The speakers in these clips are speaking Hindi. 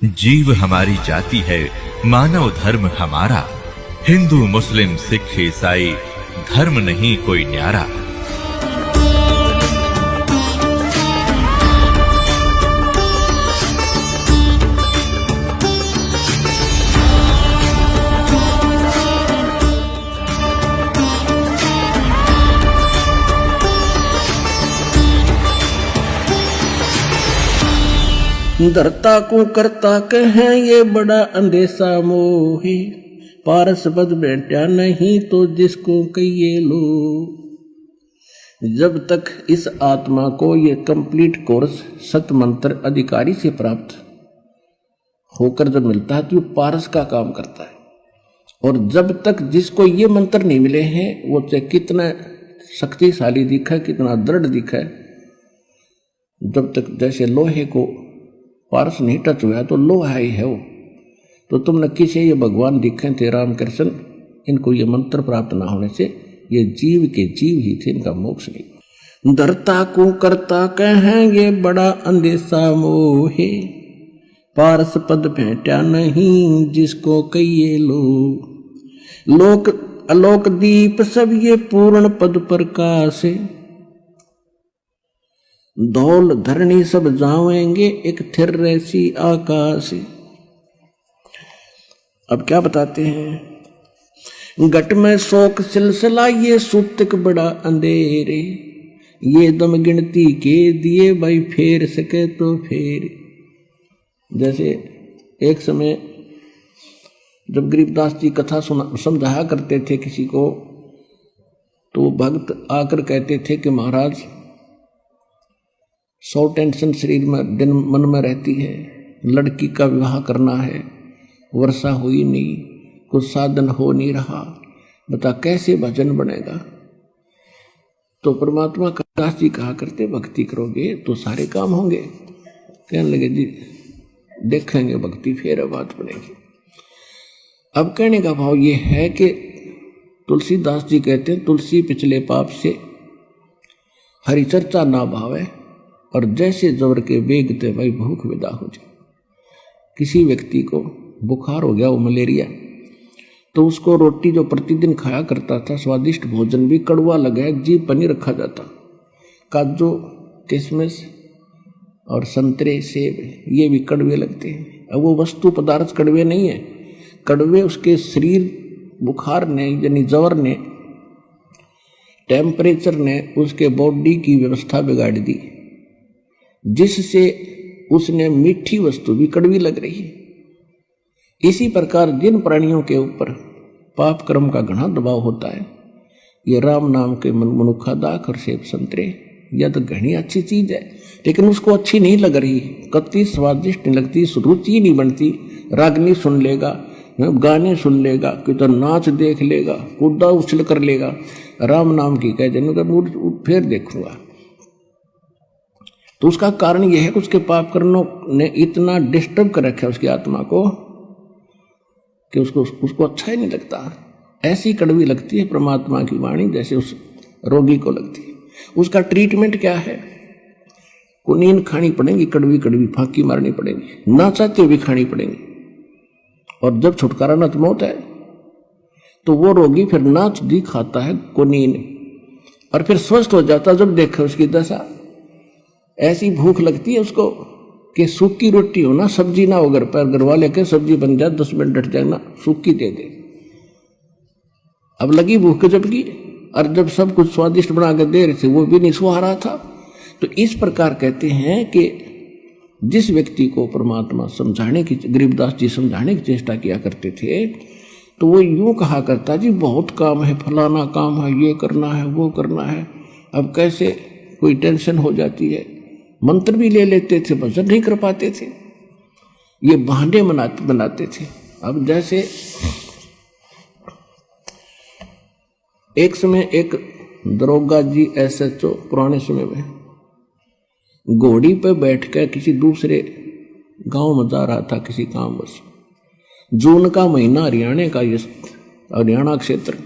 जीव हमारी जाति है, मानव धर्म हमारा। हिंदू मुस्लिम सिख ईसाई धर्म नहीं कोई न्यारा। धरता को करता कहें ये बड़ा अंदेशा मोही, पारस पद बैठा नहीं तो जिसको कहिए लो। जब तक इस आत्मा को ये कंप्लीट कोर्स सतमंत्र अधिकारी से प्राप्त होकर जब मिलता है तो पारस का काम करता है। और जब तक जिसको ये मंत्र नहीं मिले हैं वो चाहे कितना शक्तिशाली दिखा, कितना दृढ़ दिखा, जब तक जैसे लोहे को पारस नहीं टच हुआ तो लोहा ही है वो। तो तुम नक्की से ये भगवान दिखे थे राम कृष्ण, इनको ये मंत्र प्राप्त ना होने से ये जीव के जीव ही थे, इनका मोक्ष नहीं। धरता को करता कहें ये बड़ा अंदेशा मोहे, पारस पद भेंटा नहीं जिसको कहिए लो। लोक अलोक दीप सब ये पूर्ण पद प्रकाश, धौल धरणी सब जावेंगे एक थिर रैसी आकाश। अब क्या बताते हैं, घट में शोक सिलसिला ये सूतक बड़ा अंधेरे, ये दम गिनती के दिए भाई फेर सके तो फेर। जैसे एक समय जब गरीबदास जी कथा समझाया करते थे किसी को, तो भक्त आकर कहते थे कि महाराज 100 टेंशन शरीर में दिन मन में रहती है, लड़की का विवाह करना है, वर्षा हुई नहीं, कुछ साधन हो नहीं रहा, बता कैसे भजन बनेगा। तो परमात्मा का दास जी कहा करते भक्ति करोगे तो सारे काम होंगे। कहने लगे जी देखेंगे भक्ति फिर बात बनेगी। अब कहने का भाव ये है कि तुलसीदास जी कहते हैं तुलसी पिछले पाप से हरि चर्चा ना भावे, और जैसे जबर के बेगते भाई भूख विदा हो जाए। किसी व्यक्ति को बुखार हो गया, वो मलेरिया, तो उसको रोटी जो प्रतिदिन खाया करता था स्वादिष्ट भोजन भी कड़वा लगा, जीभ पर नहीं रखा जाता। काजू किशमिश और संतरे सेब ये भी कड़वे लगते हैं। अब वो वस्तु पदार्थ कड़वे नहीं है, कड़वे उसके शरीर बुखार ने यानी जवर ने टेम्परेचर ने उसके बॉडी की व्यवस्था बिगाड़ दी, जिससे उसने मीठी वस्तु भी कड़वी लग रही है। इसी प्रकार जिन प्राणियों के ऊपर पाप कर्म का घना दबाव होता है, ये राम नाम के मनुखा दाख और सेब संतरे, यह तो घनी अच्छी चीज है, लेकिन उसको अच्छी नहीं लग रही, कतई स्वादिष्ट नहीं लगती, रुचि नहीं बनती। रागनी सुन लेगा, गाने सुन लेगा, कि तो नाच देख लेगा, कूदा उछल कर लेगा, राम नाम की कह देने का फिर देखूंगा। तो उसका कारण यह है कि उसके पाप कर्मों ने इतना डिस्टर्ब कर रखा है उसकी आत्मा को कि उसको अच्छा ही नहीं लगता। ऐसी कड़वी लगती है परमात्मा की वाणी जैसे उस रोगी को लगती है। उसका ट्रीटमेंट क्या है, को नींद खानी पड़ेगी, कड़वी कड़वी फांकी मारनी पड़ेगी, ना चाहते हुए भी खानी पड़ेगी। और जब छुटकारा न मौत है तो वो रोगी फिर नाच दी खाता है कुनीन, और फिर स्वस्थ हो जाता। जब देखा उसकी दशा, ऐसी भूख लगती है उसको कि सूखी रोटी हो ना, सब्जी ना हो घर पर, घर वाले के सब्जी बन जाए 10 मिनट डट जाए ना, सूखी दे दे। अब लगी भूख जबकि, और जब सब कुछ स्वादिष्ट बना कर दे रहे थे वो भी नहीं सुहा रहा था। तो इस प्रकार कहते हैं कि जिस व्यक्ति को परमात्मा समझाने की, गरीबदास जी समझाने की चेष्टा किया करते थे, तो वो यूं कहा करता जी बहुत काम है, फलाना काम है, ये करना है, वो करना है। अब कैसे कोई टेंशन हो जाती है, मंत्र भी ले लेते थे, भजन नहीं कर पाते थे, ये बहाने बनाते थे। अब जैसे एक समय एक दरोगा जी SHO पुराने समय में घोड़ी पे बैठकर किसी दूसरे गांव में जा रहा था किसी काम बस। जून का महीना, हरियाणा क्षेत्र,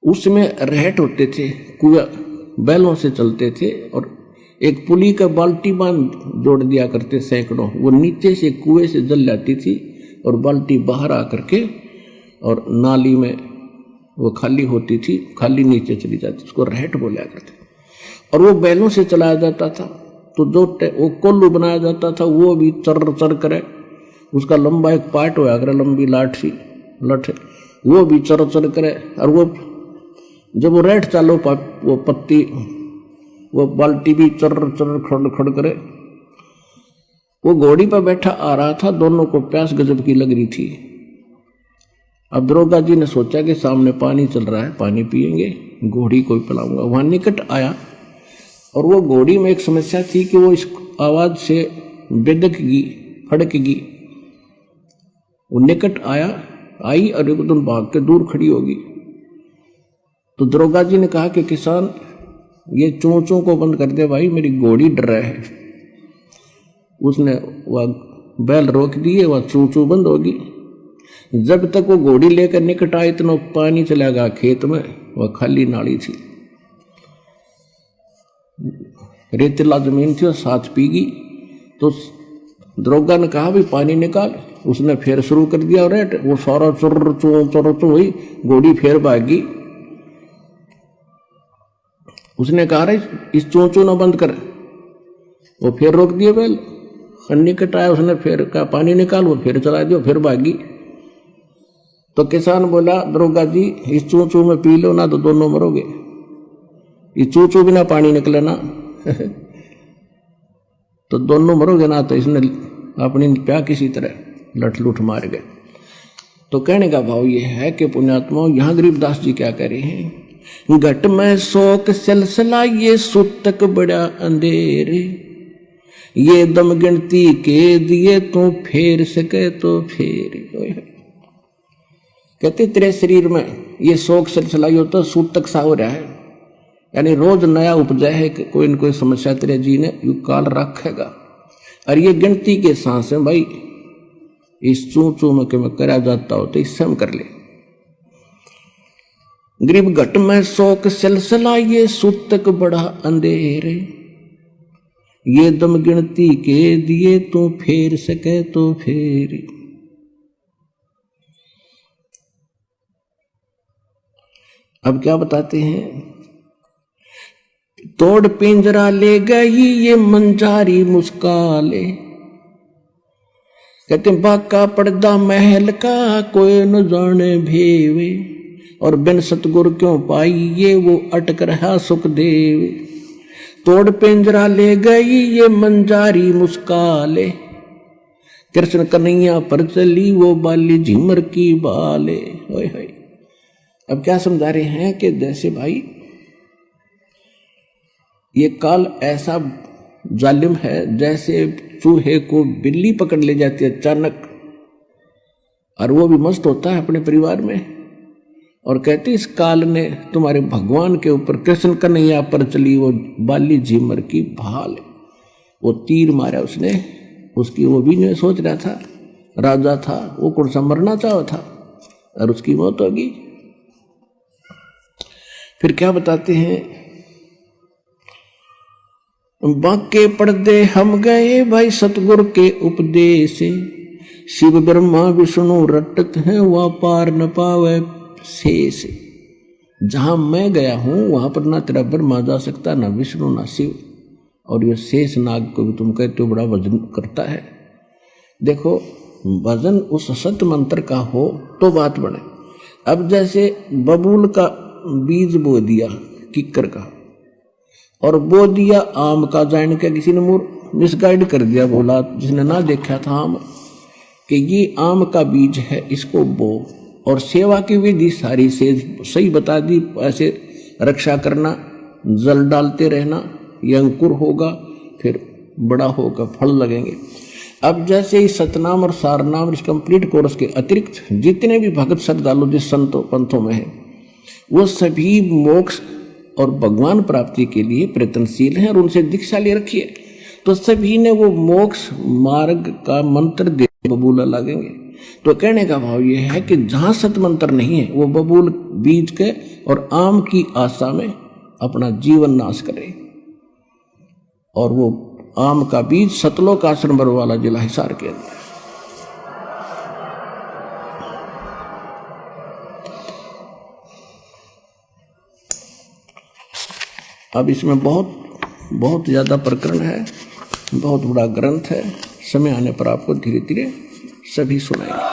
उसमें रहट होते थे, कुआ बैलों से चलते थे, और एक पुली का बाल्टी बांध जोड़ दिया करते सैकड़ों, वो नीचे से कुएं से जल जाती थी और बाल्टी बाहर आकर के और नाली में वो खाली होती थी, खाली नीचे चली जाती, उसको रहट बोला करते। और वो बैलों से चलाया जाता था, तो जो वो कोल्लू बनाया जाता था वो भी चर चर करे, उसका लंबा एक पार्ट होया करे, लंबी लाठी लठ, वो भी चर चर करे। और वो जब वो रहट चालो वो पत्ती वो बाल्टी भी चर चर खड़ खड़ करे। वो घोड़ी पर बैठा आ रहा था, दोनों को प्यास गजब की लग रही थी। अब दरोगा जी ने सोचा कि सामने पानी चल रहा है, पानी पिएंगे, घोड़ी को पिलाऊंगा। वहां निकट आया और वो घोड़ी में एक समस्या थी कि वो इस आवाज से बेदकगी फड़कगी। वो निकट आई और एकदम भाग के दूर खड़ी होगी। तो दरोगा जी ने कहा कि किसान, ये चोंचों को बंद कर दे भाई, मेरी घोड़ी डर रहा है। उसने वह बैल रोक दिए, वह चोंचों बंद होगी। जब तक वो घोड़ी लेकर निकट आए इतना पानी चला गया खेत में, वह खाली नाली थी, रेतीला जमीन थी और साथ पीगी। तो दरोगा ने कहा भी पानी निकाल, उसने फिर शुरू कर दिया और वो सारा चुर चो चुर चो हुई, घोड़ी फिर भागी। उसने कहा रे इस चोंचो ना बंद कर, वो फिर रोक दिए बैल। निकट आया, उसने फिर कहा पानी निकाल, वो फिर चला दिया, फिर भागी। तो किसान बोला दरोगा जी इस चोंचो में पी लो ना तो दोनों मरोगे, इस चोंचो बिना पानी निकले ना तो दोनों मरोगे ना। तो इसने अपनी प्या किसी तरह लठ लुठ मार गए। तो कहने का भाव ये है कि पुण्यात्मा, यहाँ गरीबदास जी क्या कह रहे हैं, घट में शोक सिलसिला ये सुतक बड़ा अंधेरे, ये दम गिनती के दिए तो फेर सके तो फेर। कहते तेरे शरीर में ये शोक सिलसिला ये होता सूतक सा हो रहा है, यानी रोज नया उपजा है, कोई न कोई समस्या तेरे जी ने यू काल रखेगा। और ये गिनती के सांस है भाई, इस चू चू में के में करा जाता हो तो इससे हम कर ले। गरीब घट में शोक सिलसिला ये सुतक बड़ा अंधेरे, ये दम गिनती के दिए तो फेर सके तो फेर। अब क्या बताते हैं, तोड़ पिंजरा ले गई ये मंजारी मुस्काले, कहते बाका पर्दा महल का कोई न जाने भेवे, और बिन सतगुर क्यों पाई ये वो अटक रहा सुखदेव। तोड़ पिंजरा ले गई ये मंजारी मुस्काले, कृष्ण कन्हैया पर चली वो बाली झिमर की बाले। होय होय। अब क्या समझा रहे हैं कि जैसे भाई ये काल ऐसा जालिम है, जैसे चूहे को बिल्ली पकड़ ले जाती है अचानक, और वो भी मस्त होता है अपने परिवार में, और कहते इस काल ने तुम्हारे भगवान के ऊपर कृष्ण कन्हैया पर चली वो बाली झिमर की भाल, वो तीर मारा उसने, उसकी वो भी नहीं सोच रहा था, राजा था वो कौन सा मरना चाहा था, और उसकी मौत होगी। फिर क्या बताते हैं, बाके पर्दे हम गए भाई सतगुर के उपदेश, शिव ब्रह्मा विष्णु रटत हैं वह पार न पावे शेष। जहां मैं गया हूं वहां पर ना तेरा ब्रह्मा जा सकता, ना विष्णु ना शिव, और ये शेष नाग को भी तुम कहते हो बड़ा वजन करता है। देखो वजन उस सत्य मंत्र का हो तो बात बने। अब जैसे बबूल का बीज बो दिया किक्कर का, और बो दिया आम का, जान के किसी ने मिसगाइड कर दिया, बोला जिसने ना देखा था आम कि ये आम का बीज है, इसको बो, और सेवा की विधि सारी से सही बता दी, ऐसे रक्षा करना, जल डालते रहना, ये अंकुर होगा फिर बड़ा होगा, फल लगेंगे। अब जैसे ही सतनाम और सारनाम इस कंप्लीट कोर्स के अतिरिक्त जितने भी भगत श्रद्धालु जिस संतों पंथों में है, वो सभी मोक्ष और भगवान प्राप्ति के लिए प्रयत्नशील हैं और उनसे दीक्षा ले रखिए, तो सभी ने वो मोक्ष मार्ग का मंत्र दे बबूला लगेंगे। तो कहने का भाव ये है कि जहां सत मंत्र नहीं है वो बबूल बीज के और आम की आशा में अपना जीवन नाश करे। और वो आम का बीज सतलोक आश्रम बरवाला, जिला हिसार के अंदर। अब इसमें बहुत बहुत ज्यादा प्रकरण है, बहुत बड़ा ग्रंथ है। समय आने पर आपको धीरे धीरे सभी सुनाएंगे।